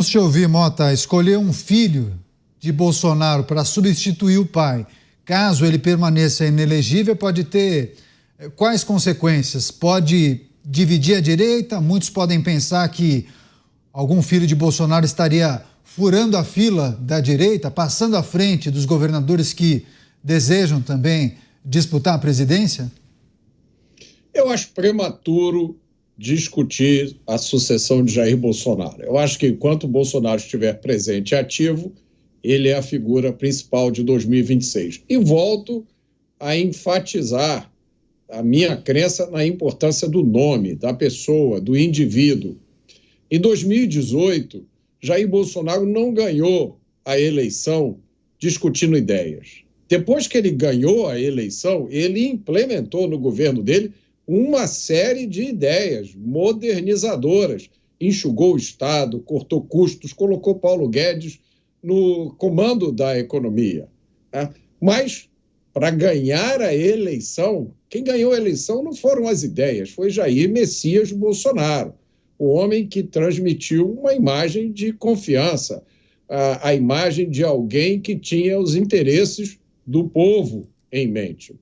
Vamos te ouvir, Mota. Escolher um filho de Bolsonaro para substituir o pai, caso ele permaneça inelegível, pode ter quais consequências? Pode dividir a direita? Muitos podem pensar que algum filho de Bolsonaro estaria furando a fila da direita, passando à frente dos governadores que desejam também disputar a presidência? Eu acho prematuro discutir a sucessão de Jair Bolsonaro. Eu acho que enquanto o Bolsonaro estiver presente e ativo, ele é a figura principal de 2026. E volto a enfatizar a minha crença na importância do nome, da pessoa, do indivíduo. Em 2018, Jair Bolsonaro não ganhou a eleição discutindo ideias. Depois que ele ganhou a eleição, ele implementou no governo dele uma série de ideias modernizadoras. Enxugou o Estado, cortou custos, colocou Paulo Guedes no comando da economia. Mas, para ganhar a eleição, quem ganhou a eleição não foram as ideias, foi Jair Messias Bolsonaro, o homem que transmitiu uma imagem de confiança, a imagem de alguém que tinha os interesses do povo em mente.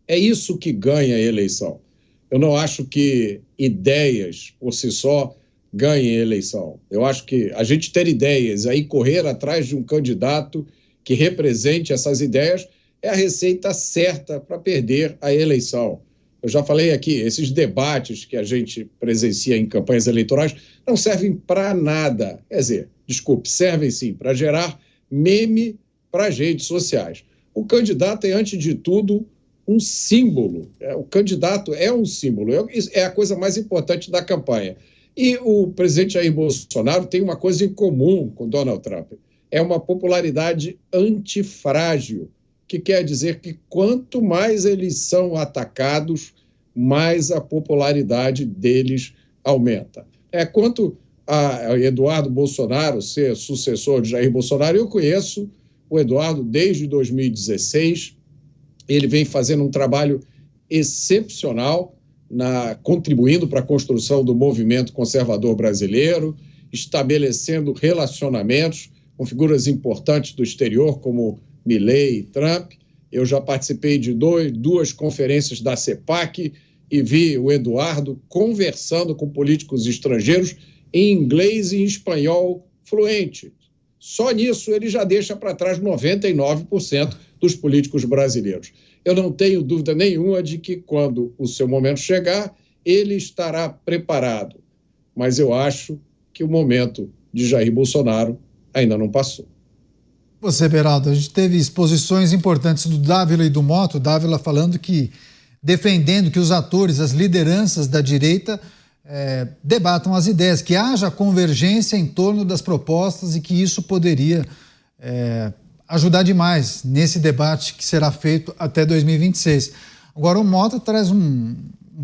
É isso que ganha a eleição. Eu não acho que ideias por si só ganhem a eleição. Eu acho que a gente ter ideias, aí correr atrás de um candidato que represente essas ideias é a receita certa para perder a eleição. Eu já falei aqui, esses debates que a gente presencia em campanhas eleitorais não servem para nada. Quer dizer, servem sim para gerar meme para as redes sociais. O candidato é, antes de tudo, um símbolo. O candidato é um símbolo. É a coisa mais importante da campanha. E o presidente Jair Bolsonaro tem uma coisa em comum com Donald Trump. É uma popularidade antifrágil, que quer dizer que quanto mais eles são atacados, mais a popularidade deles aumenta. Quanto a Eduardo Bolsonaro ser sucessor de Jair Bolsonaro, eu conheço o Eduardo desde 2016, ele vem fazendo um trabalho excepcional, contribuindo para a construção do movimento conservador brasileiro, estabelecendo relacionamentos com figuras importantes do exterior, como Milei e Trump. Eu já participei de duas conferências da CEPAC e vi o Eduardo conversando com políticos estrangeiros em inglês e em espanhol fluente. Só nisso ele já deixa para trás 99% dos políticos brasileiros. Eu não tenho dúvida nenhuma de que, quando o seu momento chegar, ele estará preparado. Mas eu acho que o momento de Jair Bolsonaro ainda não passou. Você, Beraldo, a gente teve exposições importantes do Dávila e do Mota, o Dávila falando defendendo que os atores, as lideranças da direita debatam as ideias, que haja convergência em torno das propostas e que isso poderia ajudar demais nesse debate que será feito até 2026. Agora, o Mota traz um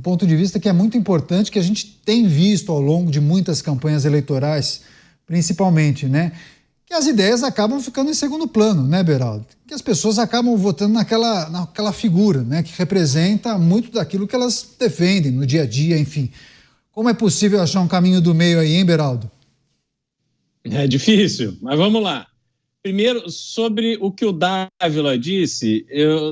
ponto de vista que é muito importante, que a gente tem visto ao longo de muitas campanhas eleitorais, principalmente, né? Que as ideias acabam ficando em segundo plano, né, Beraldo? Que as pessoas acabam votando naquela figura, né, que representa muito daquilo que elas defendem no dia a dia, enfim. Como é possível achar um caminho do meio aí, hein, Beraldo? É difícil, mas vamos lá. Primeiro, sobre o que o Dávila disse,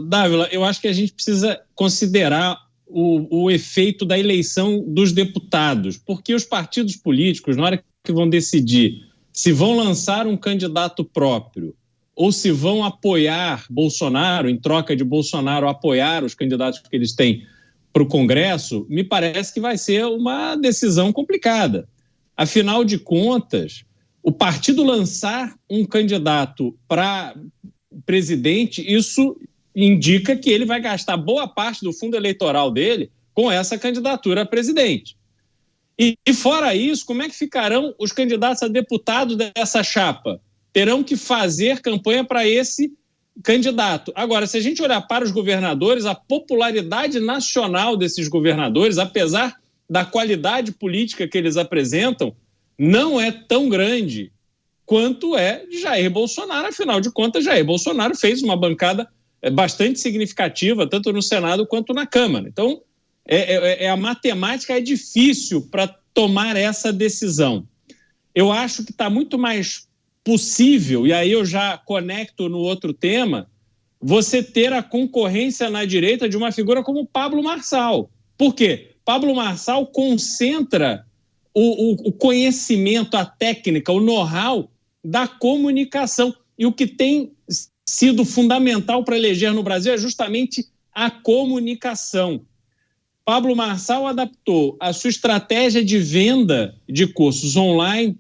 Dávila, eu acho que a gente precisa considerar o efeito da eleição dos deputados, porque os partidos políticos, na hora que vão decidir se vão lançar um candidato próprio ou se vão apoiar Bolsonaro, em troca de Bolsonaro apoiar os candidatos que eles têm para o Congresso, me parece que vai ser uma decisão complicada. Afinal de contas, o partido lançar um candidato para presidente, isso indica que ele vai gastar boa parte do fundo eleitoral dele com essa candidatura a presidente. E fora isso, como é que ficarão os candidatos a deputado dessa chapa? Terão que fazer campanha para esse candidato. Agora, se a gente olhar para os governadores, a popularidade nacional desses governadores, apesar da qualidade política que eles apresentam, não é tão grande quanto é de Jair Bolsonaro. Afinal de contas, Jair Bolsonaro fez uma bancada bastante significativa, tanto no Senado quanto na Câmara. Então, a matemática é difícil para tomar essa decisão. Eu acho que está muito mais possível, e aí eu já conecto no outro tema, você ter a concorrência na direita de uma figura como Pablo Marçal. Por quê? Pablo Marçal concentra o conhecimento, a técnica, o know-how da comunicação. E o que tem sido fundamental para eleger no Brasil é justamente a comunicação. Pablo Marçal adaptou a sua estratégia de venda de cursos online,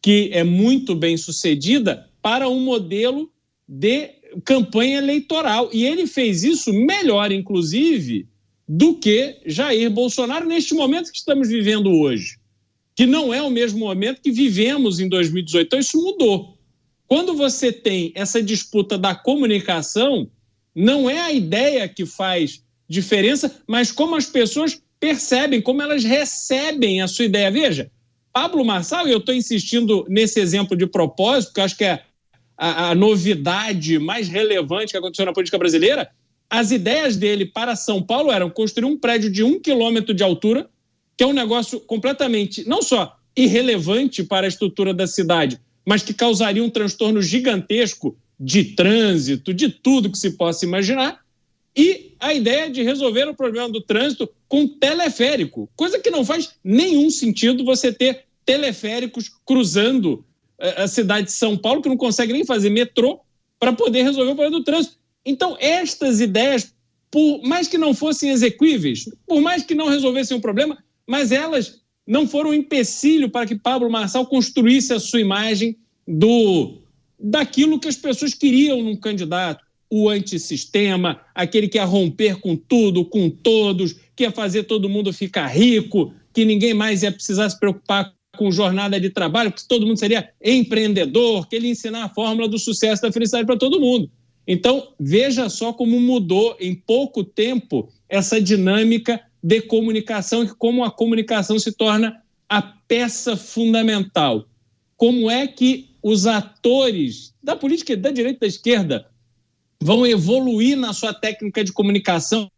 que é muito bem sucedida, para um modelo de campanha eleitoral. E ele fez isso melhor, inclusive, do que Jair Bolsonaro neste momento que estamos vivendo hoje, que não é o mesmo momento que vivemos em 2018. Então, isso mudou. Quando você tem essa disputa da comunicação, não é a ideia que faz diferença, mas como as pessoas percebem, como elas recebem a sua ideia. Veja, Pablo Marçal, e eu estou insistindo nesse exemplo de propósito, porque eu acho que é a novidade mais relevante que aconteceu na política brasileira. As ideias dele para São Paulo eram construir um prédio de 1 quilômetro de altura, que é um negócio completamente, não só irrelevante para a estrutura da cidade, mas que causaria um transtorno gigantesco de trânsito, de tudo que se possa imaginar, e a ideia de resolver o problema do trânsito com teleférico, coisa que não faz nenhum sentido você ter teleféricos cruzando a cidade de São Paulo, que não consegue nem fazer metrô, para poder resolver o problema do trânsito. Então, estas ideias, por mais que não fossem exequíveis, por mais que não resolvessem o problema, mas elas não foram um empecilho para que Pablo Marçal construísse a sua imagem daquilo que as pessoas queriam num candidato, o antissistema, aquele que ia romper com tudo, com todos, que ia fazer todo mundo ficar rico, que ninguém mais ia precisar se preocupar com jornada de trabalho, que todo mundo seria empreendedor, que ele ia ensinar a fórmula do sucesso e da felicidade para todo mundo. Então, veja só como mudou em pouco tempo essa dinâmica de comunicação e como a comunicação se torna a peça fundamental. Como é que os atores da política, da direita e da esquerda, vão evoluir na sua técnica de comunicação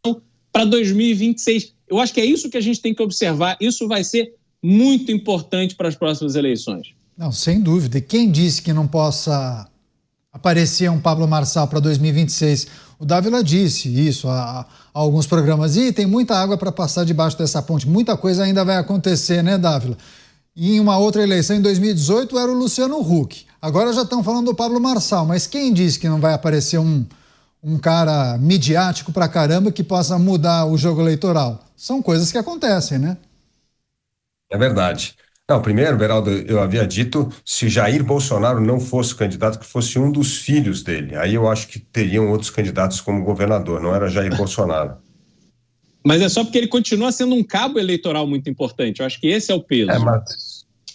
para 2026? Eu acho que é isso que a gente tem que observar. Isso vai ser muito importante para as próximas eleições. Não, sem dúvida. E quem disse que não possa aparecer um Pablo Marçal para 2026? O Dávila disse isso há alguns programas. E tem muita água para passar debaixo dessa ponte. Muita coisa ainda vai acontecer, né, Dávila? E em uma outra eleição, em 2018, era o Luciano Huck. Agora já estão falando do Pablo Marçal. Mas quem disse que não vai aparecer um cara midiático pra caramba que possa mudar o jogo eleitoral? São coisas que acontecem, né? É verdade. Não, primeiro, Beraldo, eu havia dito, se Jair Bolsonaro não fosse candidato, que fosse um dos filhos dele. Aí eu acho que teriam outros candidatos como governador, não era Jair Bolsonaro. Mas é só porque ele continua sendo um cabo eleitoral muito importante. Eu acho que esse é o peso.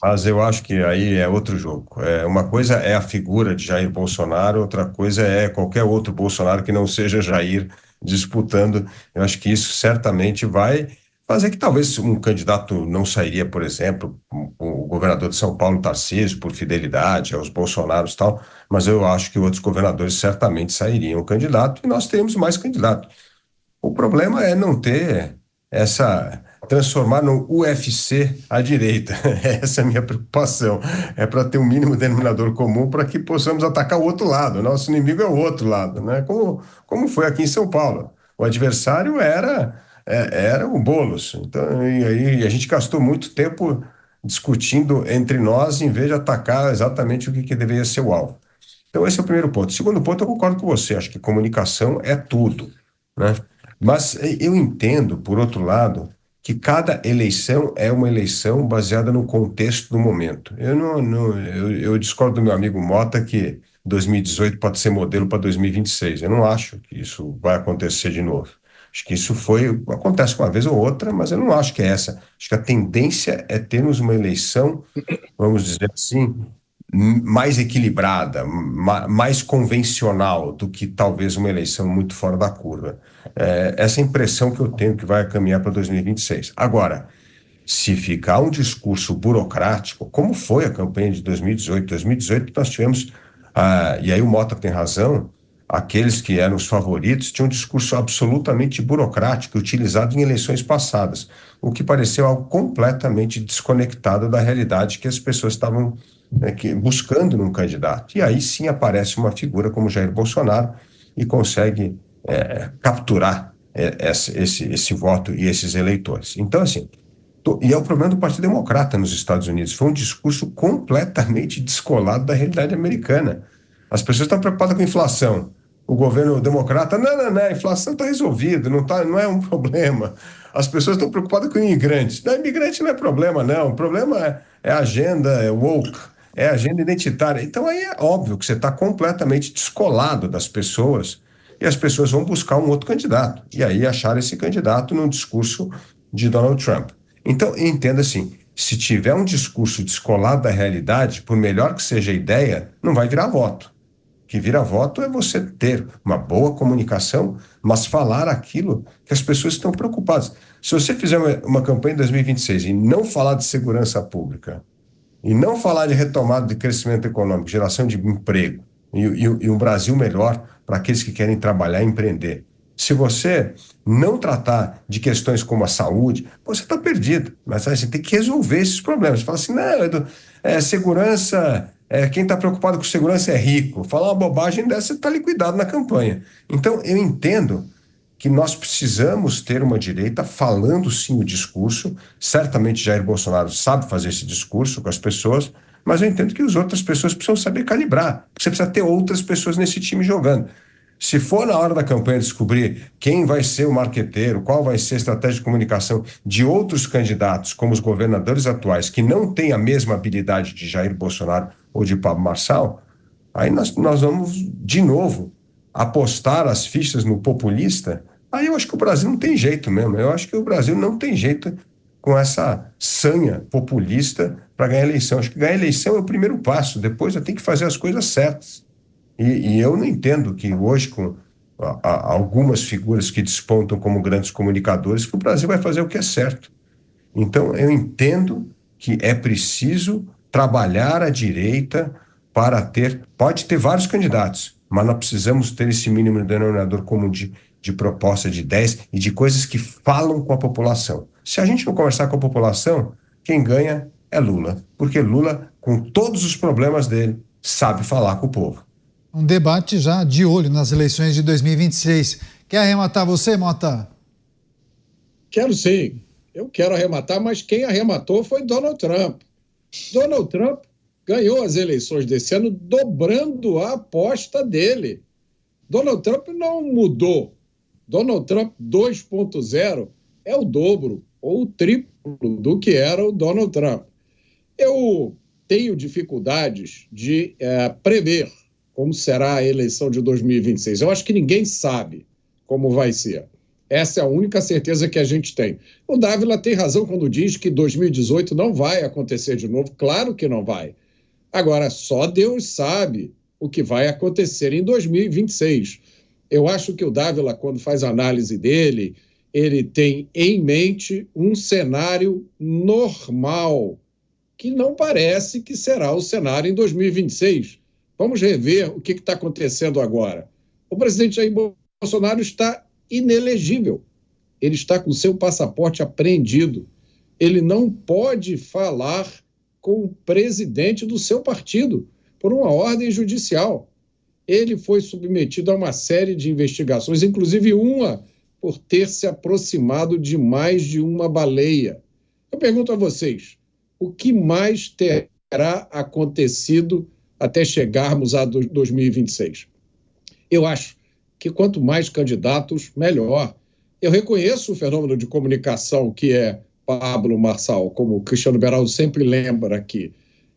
Mas eu acho que aí é outro jogo. Uma coisa é a figura de Jair Bolsonaro, outra coisa é qualquer outro Bolsonaro que não seja Jair disputando. Eu acho que isso certamente vai fazer que talvez um candidato não sairia, por exemplo, o governador de São Paulo, Tarcísio, por fidelidade aos Bolsonaros e tal, mas eu acho que outros governadores certamente sairiam candidato e nós teríamos mais candidato. O problema é não ter transformar no UFC a direita. Essa é a minha preocupação. É para ter um mínimo denominador comum para que possamos atacar o outro lado. Nosso inimigo é o outro lado, né? Como foi aqui em São Paulo. O adversário era o Boulos. Então, e aí a gente gastou muito tempo discutindo entre nós em vez de atacar exatamente o que deveria ser o alvo. Então esse é o primeiro ponto. Segundo ponto, eu concordo com você. Acho que comunicação é tudo, né? Mas eu entendo, por outro lado, que cada eleição é uma eleição baseada no contexto do momento. Eu discordo do meu amigo Mota que 2018 pode ser modelo para 2026. Eu não acho que isso vai acontecer de novo. Acho que isso acontece uma vez ou outra, mas eu não acho que é essa. Acho que a tendência é termos uma eleição, vamos dizer assim, mais equilibrada, mais convencional do que talvez uma eleição muito fora da curva. Essa impressão que eu tenho que vai caminhar para 2026. Agora, se ficar um discurso burocrático, como foi a campanha de 2018, nós tivemos, e aí o Mota tem razão, aqueles que eram os favoritos tinham um discurso absolutamente burocrático utilizado em eleições passadas, o que pareceu algo completamente desconectado da realidade que as pessoas estavam buscando num candidato. E aí sim aparece uma figura como Jair Bolsonaro e consegue capturar esse voto e esses eleitores. Então, assim, e é o problema do Partido Democrata nos Estados Unidos. Foi um discurso completamente descolado da realidade americana. As pessoas estão preocupadas com a inflação. O governo democrata, não, a inflação está resolvida, não é um problema. As pessoas estão preocupadas com imigrantes. Não, imigrante não é problema, não. O problema é a agenda woke, é a agenda identitária. Então aí é óbvio que você está completamente descolado das pessoas e as pessoas vão buscar um outro candidato. E aí achar esse candidato num discurso de Donald Trump. Então, entenda assim, se tiver um discurso descolado da realidade, por melhor que seja a ideia, não vai virar voto. O que vira voto é você ter uma boa comunicação, mas falar aquilo que as pessoas estão preocupadas. Se você fizer uma campanha em 2026 e não falar de segurança pública, e não falar de retomada de crescimento econômico, geração de emprego, e um Brasil melhor para aqueles que querem trabalhar e empreender, se você não tratar de questões como a saúde, você está perdido. Mas a gente tem que resolver esses problemas. Você fala assim, não, segurança, quem está preocupado com segurança é rico. Falar uma bobagem dessa, você está liquidado na campanha. Então, eu entendo que nós precisamos ter uma direita falando sim o discurso. Certamente Jair Bolsonaro sabe fazer esse discurso com as pessoas, mas eu entendo que as outras pessoas precisam saber calibrar. Você precisa ter outras pessoas nesse time jogando. Se for na hora da campanha descobrir quem vai ser o marqueteiro, qual vai ser a estratégia de comunicação de outros candidatos, como os governadores atuais, que não têm a mesma habilidade de Jair Bolsonaro ou de Pablo Marçal, aí nós vamos, de novo, apostar as fichas no populista. Aí eu acho que o Brasil não tem jeito mesmo. Eu acho que o Brasil não tem jeito com essa sanha populista para ganhar eleição. Acho que ganhar eleição é o primeiro passo. Depois eu tenho que fazer as coisas certas. E eu não entendo que hoje, com algumas figuras que despontam como grandes comunicadores, que o Brasil vai fazer o que é certo. Então, eu entendo que é preciso trabalhar a direita para pode ter vários candidatos, mas nós precisamos ter esse mínimo denominador comum de proposta de 10 e de coisas que falam com a população. Se a gente não conversar com a população, quem ganha é Lula, porque Lula, com todos os problemas dele, sabe falar com o povo. Um debate já de olho nas eleições de 2026. Quer arrematar você, Mota? Quero sim. Eu quero arrematar, mas quem arrematou foi Donald Trump. Donald Trump ganhou as eleições desse ano dobrando a aposta dele. Donald Trump não mudou. Donald Trump 2.0 é o dobro ou o triplo do que era o Donald Trump. Eu tenho dificuldades de prever como será a eleição de 2026. Eu acho que ninguém sabe como vai ser. Essa é a única certeza que a gente tem. O Dávila tem razão quando diz que 2018 não vai acontecer de novo. Claro que não vai. Agora, só Deus sabe o que vai acontecer em 2026. Eu acho que o Dávila, quando faz a análise dele, ele tem em mente um cenário normal, que não parece que será o cenário em 2026. Vamos rever o que está acontecendo agora. O presidente Jair Bolsonaro está inelegível. Ele está com seu passaporte apreendido. Ele não pode falar com o presidente do seu partido por uma ordem judicial. Ele foi submetido a uma série de investigações, inclusive uma por ter se aproximado de mais de uma baleia. Eu pergunto a vocês, o que mais terá acontecido até chegarmos a 2026? Eu acho que quanto mais candidatos, melhor. Eu reconheço o fenômeno de comunicação que é Pablo Marçal, como o Cristiano Beraldo sempre lembra aqui.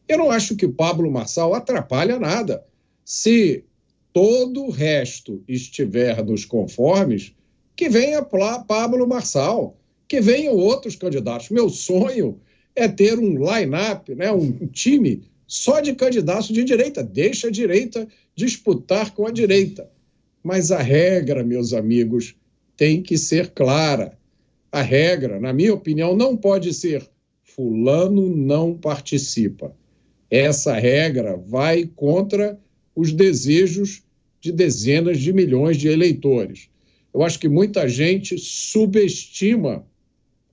Eu não acho que o Pablo Marçal atrapalha nada. Se todo o resto estiver nos conformes, que venha Pablo Marçal, que venham outros candidatos. Meu sonho é ter um line-up, né, um time só de candidatos de direita. Deixa a direita disputar com a direita. Mas a regra, meus amigos, tem que ser clara. A regra, na minha opinião, não pode ser fulano não participa. Essa regra vai contra os desejos de dezenas de milhões de eleitores. Eu acho que muita gente subestima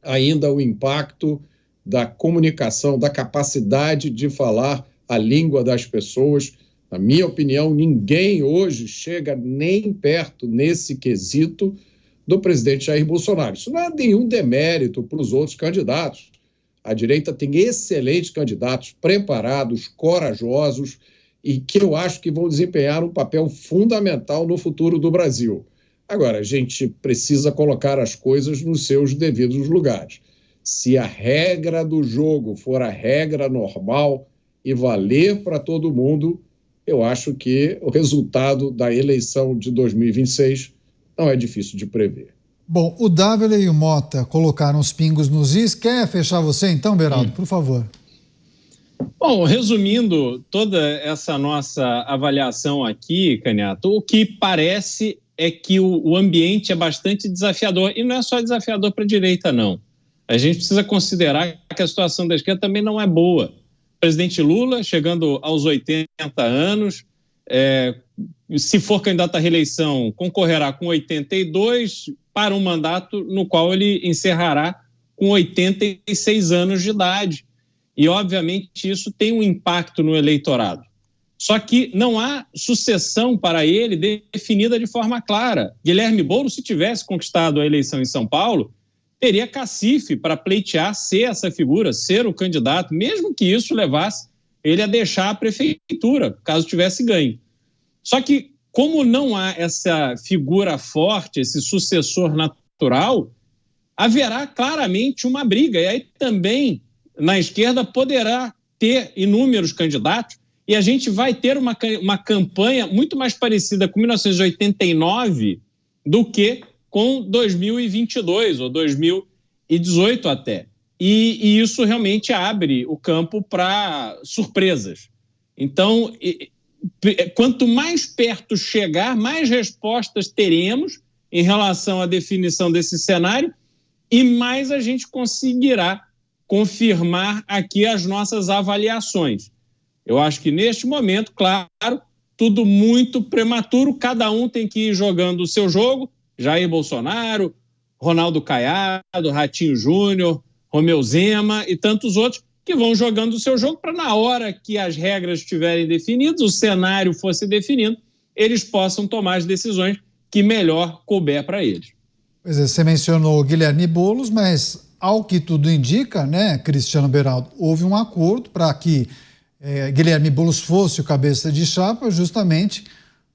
ainda o impacto da comunicação, da capacidade de falar a língua das pessoas. Na minha opinião, ninguém hoje chega nem perto nesse quesito do presidente Jair Bolsonaro. Isso não é nenhum demérito para os outros candidatos. A direita tem excelentes candidatos, preparados, corajosos e que eu acho que vão desempenhar um papel fundamental no futuro do Brasil. Agora, a gente precisa colocar as coisas nos seus devidos lugares. Se a regra do jogo for a regra normal e valer para todo mundo, eu acho que o resultado da eleição de 2026 não é difícil de prever. Bom, o Dávila e o Mota colocaram os pingos nos is. Quer fechar você então, Beraldo, por favor? Bom, resumindo toda essa nossa avaliação aqui, Canhato, o que parece é que o ambiente é bastante desafiador. E não é só desafiador para a direita, não. A gente precisa considerar que a situação da esquerda também não é boa. O presidente Lula, chegando aos 80 anos, se for candidato à reeleição, concorrerá com 82 para um mandato no qual ele encerrará com 86 anos de idade. E, obviamente, isso tem um impacto no eleitorado. Só que não há sucessão para ele definida de forma clara. Guilherme Boulos, se tivesse conquistado a eleição em São Paulo, teria cacife para pleitear ser essa figura, ser o candidato, mesmo que isso levasse ele a deixar a prefeitura, caso tivesse ganho. Só que, como não há essa figura forte, esse sucessor natural, haverá claramente uma briga. E aí também, na esquerda, poderá ter inúmeros candidatos, e a gente vai ter uma campanha muito mais parecida com 1989 do que com 2022 ou 2018 até. E isso realmente abre o campo para surpresas. Então, quanto mais perto chegar, mais respostas teremos em relação à definição desse cenário e mais a gente conseguirá confirmar aqui as nossas avaliações. Eu acho que neste momento, claro, tudo muito prematuro, cada um tem que ir jogando o seu jogo, Jair Bolsonaro, Ronaldo Caiado, Ratinho Júnior, Romeu Zema e tantos outros que vão jogando o seu jogo para na hora que as regras estiverem definidas, o cenário fosse definido, eles possam tomar as decisões que melhor couber para eles. Pois é, você mencionou Guilherme Boulos, mas ao que tudo indica, né, Cristiano Beraldo, houve um acordo para que Guilherme Boulos fosse o cabeça de chapa justamente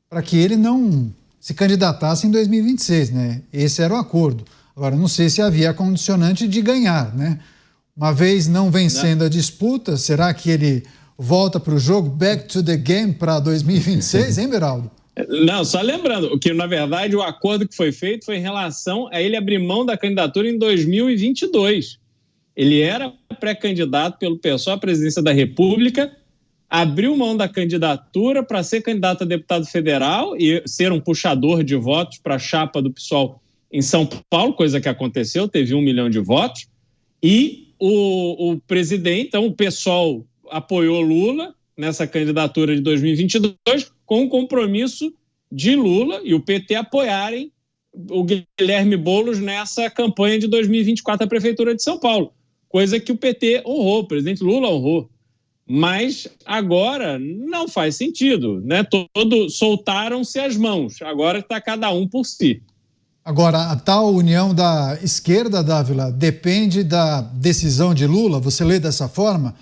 para que ele não se candidatasse em 2026, né? Esse era o acordo. Agora, não sei se havia a condicionante de ganhar, né? Uma vez não vencendo a disputa, será que ele volta para o jogo, back to the game para 2026, hein, Beraldo? Não, só lembrando que, na verdade, o acordo que foi feito foi em relação a ele abrir mão da candidatura em 2022. Ele era pré-candidato pelo PSOL à presidência da República, abriu mão da candidatura para ser candidato a deputado federal e ser um puxador de votos para a chapa do PSOL em São Paulo, coisa que aconteceu, teve 1 milhão de votos, e o presidente, então o PSOL apoiou Lula nessa candidatura de 2022 com o compromisso de Lula e o PT apoiarem o Guilherme Boulos nessa campanha de 2024 à Prefeitura de São Paulo, coisa que o PT honrou, o presidente Lula honrou. Mas agora não faz sentido, né? Soltaram-se as mãos, agora está cada um por si. Agora, a tal união da esquerda, Dávila, depende da decisão de Lula? Você lê dessa forma?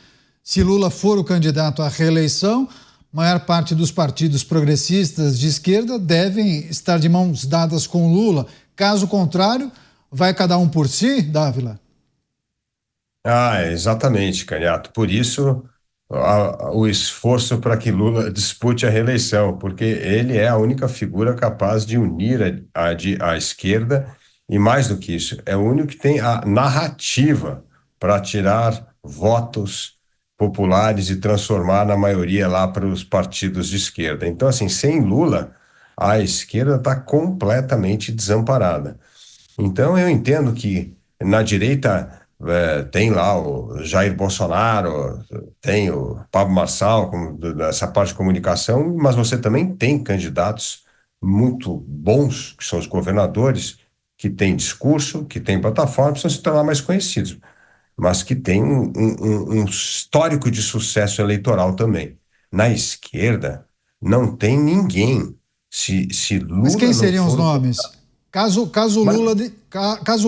Se Lula for o candidato à reeleição, a maior parte dos partidos progressistas de esquerda devem estar de mãos dadas com Lula. Caso contrário, vai cada um por si, Dávila? Exatamente, Canhato. Por isso, o esforço para que Lula dispute a reeleição, porque ele é a única figura capaz de unir a esquerda e, mais do que isso, é o único que tem a narrativa para tirar votos populares e transformar na maioria lá para os partidos de esquerda. Então, assim, sem Lula, a esquerda está completamente desamparada. Então, eu entendo que na direita tem lá o Jair Bolsonaro, tem o Pablo Marçal, dessa parte de comunicação, mas você também tem candidatos muito bons, que são os governadores, que têm discurso, que têm plataforma, precisam se tornar mais conhecidos, mas que têm um histórico de sucesso eleitoral também. Na esquerda, não tem ninguém. Se Lula Mas quem não seriam os for nomes? Caso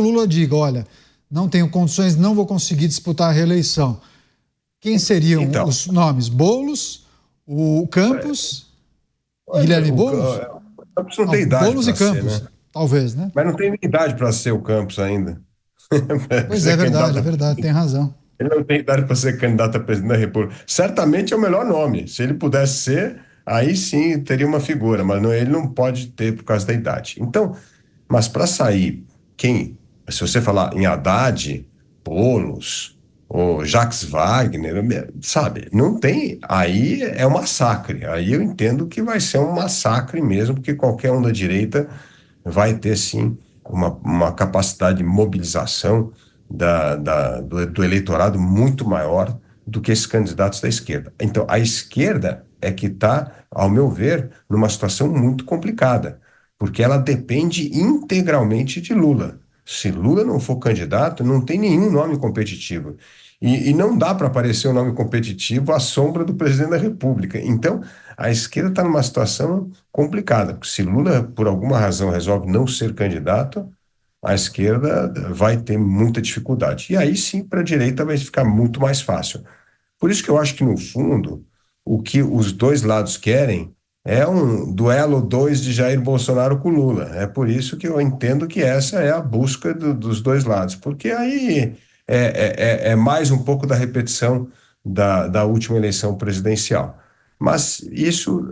Lula diga, olha, não tenho condições, não vou conseguir disputar a reeleição. Quem seriam Então, os nomes? Boulos, o Campos, Guilherme Boulos? o Campos não Não, tem idade Boulos e para ser, Campos, né? talvez, né? Mas não tem idade para ser o Campos ainda. Pra Pois ser candidato é a verdade, tem razão. Ele não tem idade para ser candidato a presidente da República. Certamente é o melhor nome. Se ele pudesse ser, aí sim teria uma figura, mas ele não pode ter por causa da idade. Então, mas para sair, se você falar em Haddad, Boulos, ou Jacques Wagner, sabe, não tem. Aí é um massacre. Aí eu entendo que vai ser um massacre mesmo, porque qualquer um da direita vai ter sim uma capacidade de mobilização do eleitorado muito maior do que esses candidatos da esquerda. Então, a esquerda é que está, ao meu ver, numa situação muito complicada, porque ela depende integralmente de Lula. Se Lula não for candidato, não tem nenhum nome competitivo. E não dá para aparecer um nome competitivo à sombra do presidente da República. Então, a esquerda está numa situação complicada, porque se Lula, por alguma razão, resolve não ser candidato, a esquerda vai ter muita dificuldade. E aí sim, para a direita vai ficar muito mais fácil. Por isso que eu acho que, no fundo, o que os dois lados querem é um duelo 2 de Jair Bolsonaro com Lula. É por isso que eu entendo que essa é a busca dos dois lados, porque aí é mais um pouco da repetição da última eleição presidencial. Mas isso,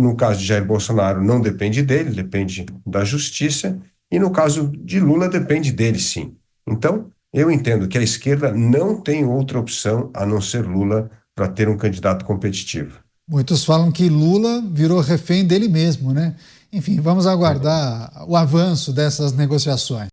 no caso de Jair Bolsonaro, não depende dele, depende da justiça, e no caso de Lula, depende dele, sim. Então, eu entendo que a esquerda não tem outra opção a não ser Lula para ter um candidato competitivo. Muitos falam que Lula virou refém dele mesmo, né? Enfim, vamos aguardar o avanço dessas negociações.